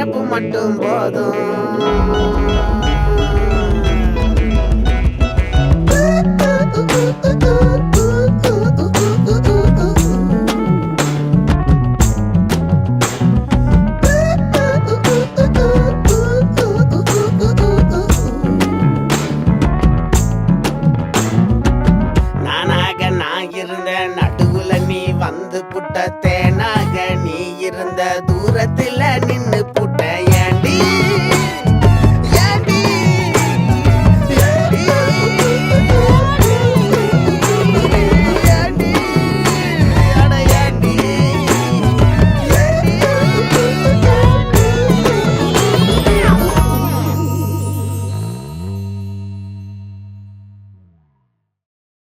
நினப்பு மட்டும் போதும். நடுவுல நீ வந்து புட்ட தேனாக நீ இருந்த தூரத்துல நின்ன